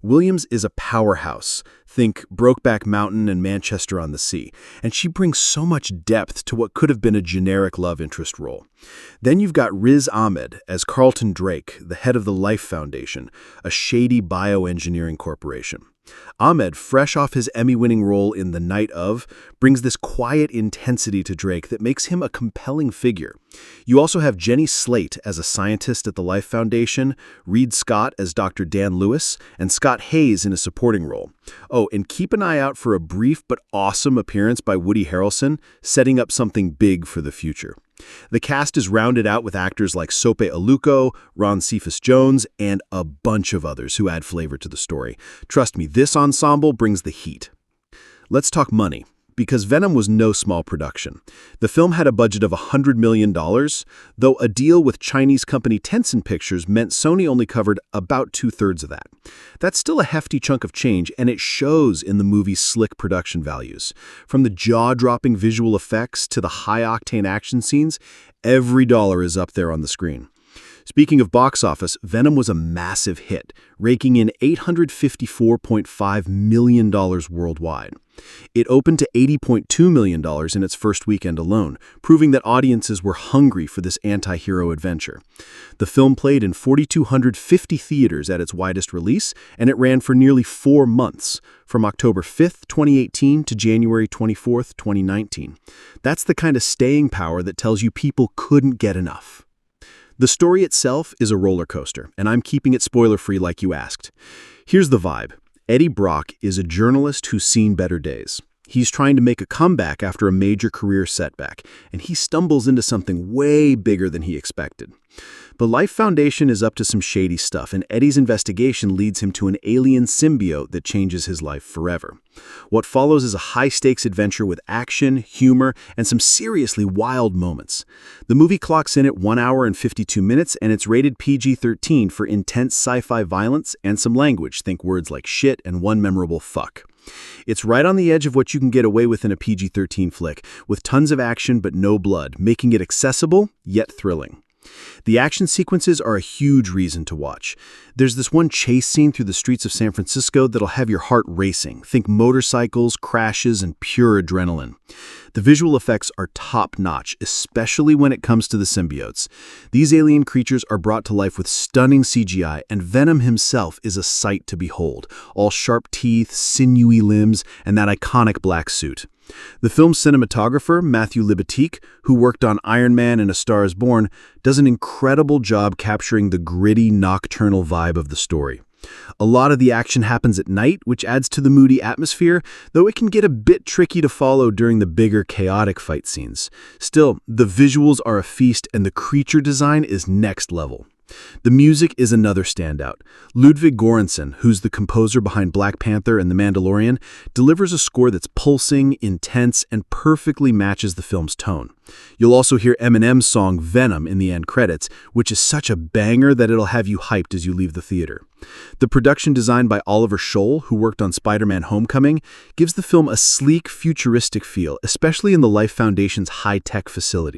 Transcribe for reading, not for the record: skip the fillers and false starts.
Williams is a powerhouse. Think Brokeback Mountain and Manchester on the Sea. And she brings so much depth to what could have been a generic love interest role. Then you've got Riz Ahmed as Carlton Drake, the head of the Life Foundation, a shady bioengineering corporation. Ahmed, fresh off his Emmy-winning role in The Night Of, brings this quiet intensity to Drake that makes him a compelling figure. You also have Jenny Slate as a scientist at the Life Foundation, Reed Scott as Dr. Dan Lewis, and Scott Hayes in a supporting role. Oh, and keep an eye out for a brief but awesome appearance by Woody Harrelson, setting up something big for the future. The cast is rounded out with actors like Sope Aluko, Ron Cephas Jones, and a bunch of others who add flavor to the story. Trust me, this ensemble brings the heat. Let's talk money, because Venom was no small production. The film had a budget of $100 million, though a deal with Chinese company Tencent Pictures meant Sony only covered about 2/3 of that. That's still a hefty chunk of change, and it shows in the movie's slick production values. From the jaw-dropping visual effects to the high-octane action scenes, every dollar is up there on the screen. Speaking of box office, Venom was a massive hit, raking in $854.5 million worldwide. It opened to $80.2 million in its first weekend alone, proving that audiences were hungry for this anti-hero adventure. The film played in 4,250 theaters at its widest release, and it ran for nearly 4 months, from October 5th, 2018 to January 24th, 2019. That's the kind of staying power that tells you people couldn't get enough. The story itself is a roller coaster, and I'm keeping it spoiler-free like you asked. Here's the vibe. Eddie Brock is a journalist who's seen better days. He's trying to make a comeback after a major career setback, and he stumbles into something way bigger than he expected. The Life Foundation is up to some shady stuff, and Eddie's investigation leads him to an alien symbiote that changes his life forever. What follows is a high-stakes adventure with action, humor, and some seriously wild moments. The movie clocks in at 1 hour and 52 minutes, and it's rated PG-13 for intense sci-fi violence and some language, think words like shit and one memorable fuck. It's right on the edge of what you can get away with in a PG-13 flick, with tons of action but no blood, making it accessible yet thrilling. The action sequences are a huge reason to watch. There's this one chase scene through the streets of San Francisco that'll have your heart racing. Think motorcycles, crashes, and pure adrenaline. The visual effects are top-notch, especially when it comes to the symbiotes. These alien creatures are brought to life with stunning CGI, and Venom himself is a sight to behold. All sharp teeth, sinewy limbs, and that iconic black suit. The film's cinematographer, Matthew Libatique, who worked on Iron Man and A Star is Born, does an incredible job capturing the gritty, nocturnal vibe of the story. A lot of the action happens at night, which adds to the moody atmosphere, though it can get a bit tricky to follow during the bigger, chaotic fight scenes. Still, the visuals are a feast, and the creature design is next level. The music is another standout. Ludwig Göransson, who's the composer behind Black Panther and The Mandalorian, delivers a score that's pulsing, intense, and perfectly matches the film's tone. You'll also hear Eminem's song Venom in the end credits, which is such a banger that it'll have you hyped as you leave the theater. The production design by Oliver Scholl, who worked on Spider-Man Homecoming, gives the film a sleek, futuristic feel, especially in the Life Foundation's high-tech facility.